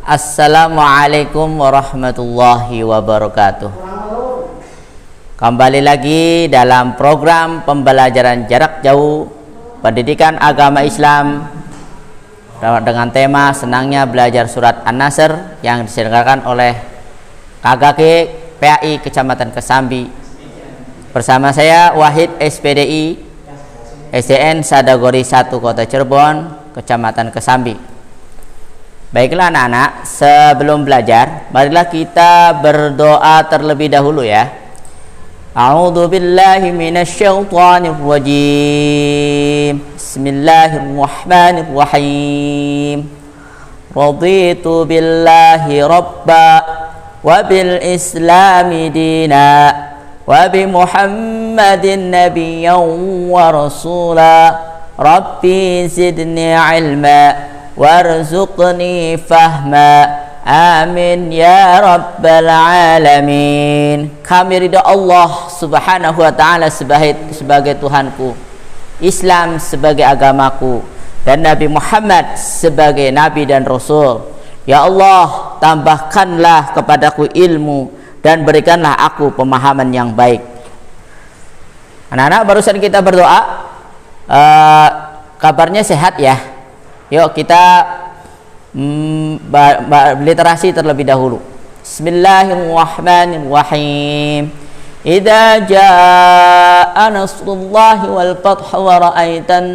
Assalamualaikum warahmatullahi wabarakatuh. Kembali lagi dalam program pembelajaran jarak jauh pendidikan agama Islam dengan tema senangnya belajar surat An-Nasr yang diselenggarakan oleh KGK PAI Kecamatan Kesambi bersama saya Wahid SPDI SDN Sadagori 1 Kota Cirebon Kecamatan Kesambi. Baiklah anak-anak, sebelum belajar marilah kita berdoa terlebih dahulu ya. A'udzu billahi minasyaitonir rajim. Bismillahirrahmanirrahim. Raditu billahi rabba wa bil islami dina wa bi Muhammadin nabiyyan wa rasula. Rabbi zidni ilma warzuqni fahma, amin ya rabbal alamin. Kami ridha Allah subhanahu wa ta'ala sebagai Tuhanku, Islam sebagai agamaku, dan Nabi Muhammad sebagai Nabi dan Rasul. Ya Allah, tambahkanlah kepadaku ilmu dan berikanlah aku pemahaman yang baik. Anak-anak, barusan kita berdoa, kabarnya sehat ya. Yuk kita literasi terlebih dahulu. Bismillahirrahmanirrahim. Idza jaa nasrullahi wal fath wa ra'aitan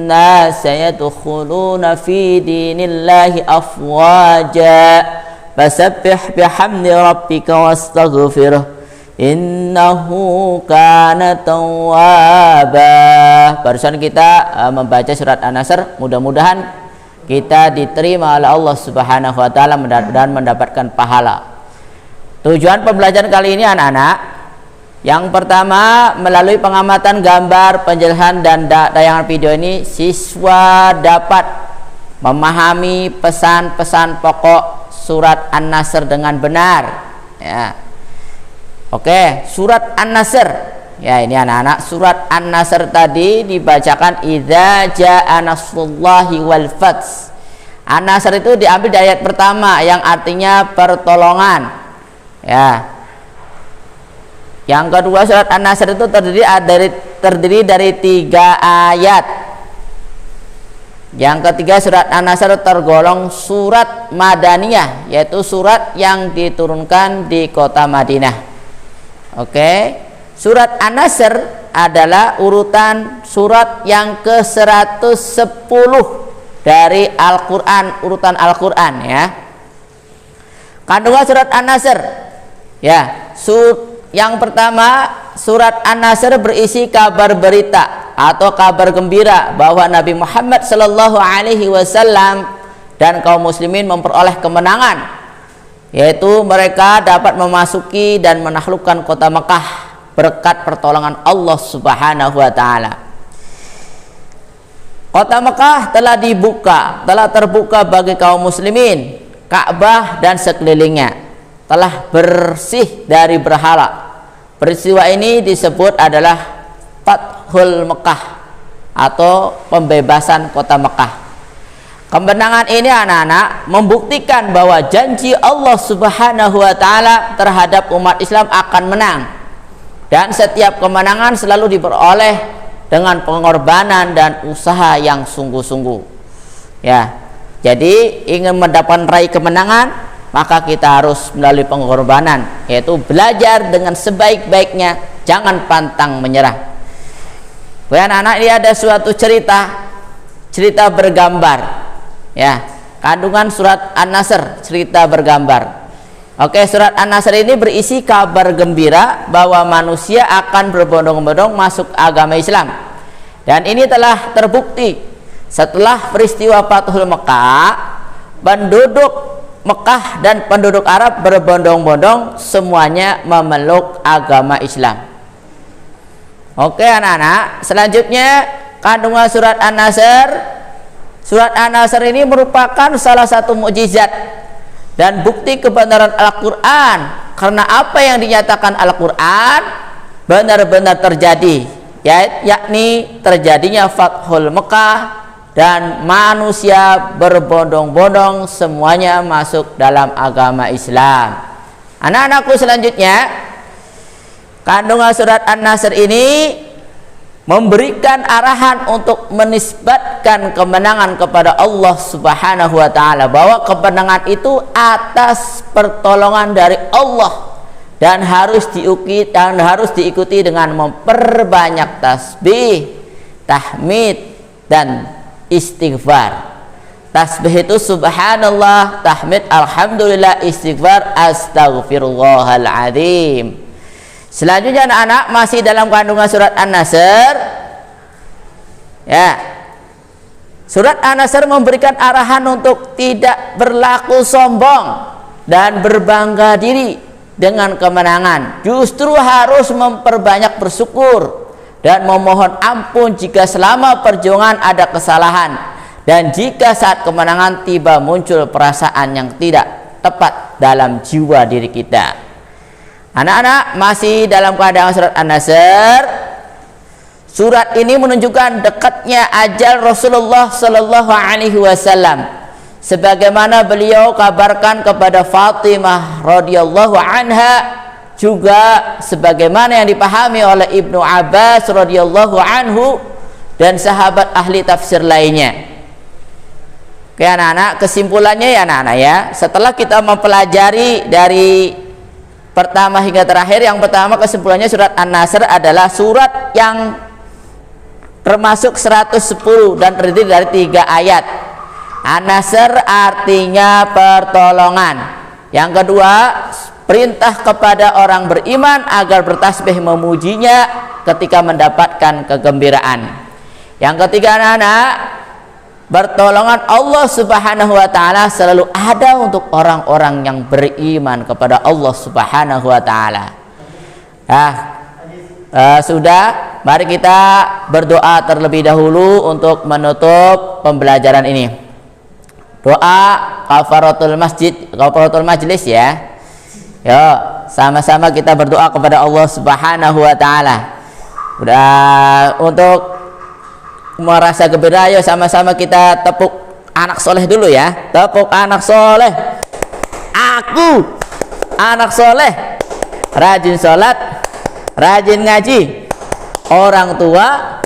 nasa yadkhuluna fi dinillahi afwaja fasabbih bihamdi rabbika wastaghfirhu innahu kana tawwaba. Barusan kita membaca surat An-Nasr, mudah-mudahan kita diterima oleh Allah Subhanahu wa taala dan mendapatkan pahala. Tujuan pembelajaran kali ini anak-anak, yang pertama melalui pengamatan gambar, penjelasan dan tayangan video ini siswa dapat memahami pesan-pesan pokok surat An-Nasr dengan benar ya. Oke, surat An-Nasr. Ya, ini anak-anak, surat An-Nasr tadi dibacakan idza jaa nasrullahi wal fath. An-Nasr itu diambil dari ayat pertama yang artinya pertolongan. Ya. Yang kedua, surat An-Nasr itu terdiri dari 3 ayat. Yang ketiga, surat An-Nasr tergolong surat Madaniyah, yaitu surat yang diturunkan di kota Madinah. Oke, surat An-Nasr adalah urutan surat yang ke-110 dari Al-Quran, urutan Al-Quran ya. Kandungan surat An-Nasr ya, yang pertama, surat An-Nasr berisi kabar berita atau kabar gembira bahwa Nabi Muhammad Sallallahu Alaihi Wasallam dan kaum muslimin memperoleh kemenangan, yaitu mereka dapat memasuki dan menaklukkan kota Mekah berkat pertolongan Allah Subhanahu wa taala. Kota Mekah telah terbuka bagi kaum muslimin. Ka'bah dan sekelilingnya telah bersih dari berhala. Peristiwa ini disebut adalah Fathul Mekah atau pembebasan kota Mekah. Kemenangan ini anak-anak membuktikan bahwa janji Allah Subhanahu wa taala terhadap umat Islam akan menang, dan setiap kemenangan selalu diperoleh dengan pengorbanan dan usaha yang sungguh-sungguh. Ya. Jadi ingin mendapatkan raih kemenangan, maka kita harus melalui pengorbanan, yaitu belajar dengan sebaik-baiknya, jangan pantang menyerah. Anak-anak, ini ada suatu cerita bergambar. Ya, kandungan surat An-Nasr, cerita bergambar. Oke, surat An-Nasr ini berisi kabar gembira bahwa manusia akan berbondong-bondong masuk agama Islam. Dan ini telah terbukti setelah peristiwa Fathul Mekah, penduduk Mekah dan penduduk Arab berbondong-bondong semuanya memeluk agama Islam. Oke anak-anak, selanjutnya kandungan surat An-Nasr. Surat An-Nasr ini merupakan salah satu mukjizat dan bukti kebenaran Al-Quran, karena apa yang dinyatakan Al-Quran benar-benar terjadi, yakni terjadinya Fathul Mekah dan manusia berbondong-bondong semuanya masuk dalam agama Islam. Anak-anakku, selanjutnya kandungan surat An-Nasr ini memberikan arahan untuk menisbatkan kemenangan kepada Allah Subhanahu wa taala, bahwa kemenangan itu atas pertolongan dari Allah dan harus diikuti dengan memperbanyak tasbih, tahmid dan istighfar. Tasbih itu subhanallah, tahmid alhamdulillah, istighfar astaghfirullahal adzim. Selanjutnya anak-anak, masih dalam kandungan surat An-Nasr ya, surat An-Nasr memberikan arahan untuk tidak berlaku sombong dan berbangga diri dengan kemenangan, justru harus memperbanyak bersyukur dan memohon ampun jika selama perjuangan ada kesalahan, dan jika saat kemenangan tiba muncul perasaan yang tidak tepat dalam jiwa diri kita. Anak-anak, masih dalam keadaan surat An-Nasr, surat ini menunjukkan dekatnya ajal Rasulullah Sallallahu Alaihi Wasallam, sebagaimana beliau kabarkan kepada Fatimah radhiyallahu anha, juga sebagaimana yang dipahami oleh Ibnu Abbas radhiyallahu anhu dan sahabat ahli tafsir lainnya. Oke anak-anak, kesimpulannya ya anak-anak ya, setelah kita mempelajari dari pertama hingga terakhir, yang pertama kesimpulannya surat An-Nasr adalah surat yang termasuk 110 dan terdiri dari 3 ayat. An-Nasr artinya pertolongan. Yang kedua, perintah kepada orang beriman agar bertasbih memujinya ketika mendapatkan kegembiraan. Yang ketiga anak-anak, pertolongan Allah Subhanahu wa taala selalu ada untuk orang-orang yang beriman kepada Allah Subhanahu wa taala. Sudah, mari kita berdoa terlebih dahulu untuk menutup pembelajaran ini. Doa kafaratul majlis ya. Yo, sama-sama kita berdoa kepada Allah Subhanahu wa taala. Udah, untuk merasa gembira, ayo sama-sama kita tepuk anak soleh dulu ya. Tepuk anak soleh. Aku anak soleh, rajin sholat, rajin ngaji, orang tua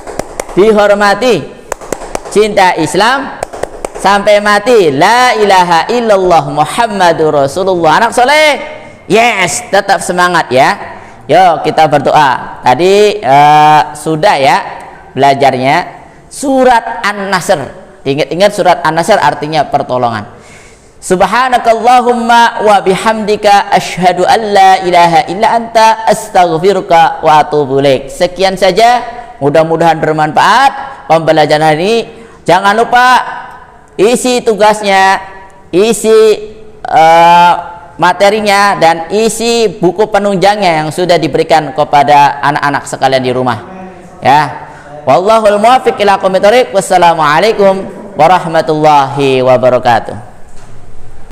dihormati, cinta Islam sampai mati, la ilaha illallah Muhammadur Rasulullah. Anak soleh, yes, tetap semangat ya. Yuk kita berdoa. Tadi sudah ya belajarnya surat An-Nasr. Ingat-ingat surat An-Nasr artinya pertolongan. Subhanakallahumma wa bihamdika asyhadu an la ilaha illa anta astaghfiruka wa atubu ilaik. Sekian saja, mudah-mudahan bermanfaat pembelajaran ini. Jangan lupa isi tugasnya, isi materinya, dan isi buku penunjangnya yang sudah diberikan kepada anak-anak sekalian di rumah ya. Wallahul muwaffiq ila aqwamit thoriq. Wassalamualaikum warahmatullahi wabarakatuh.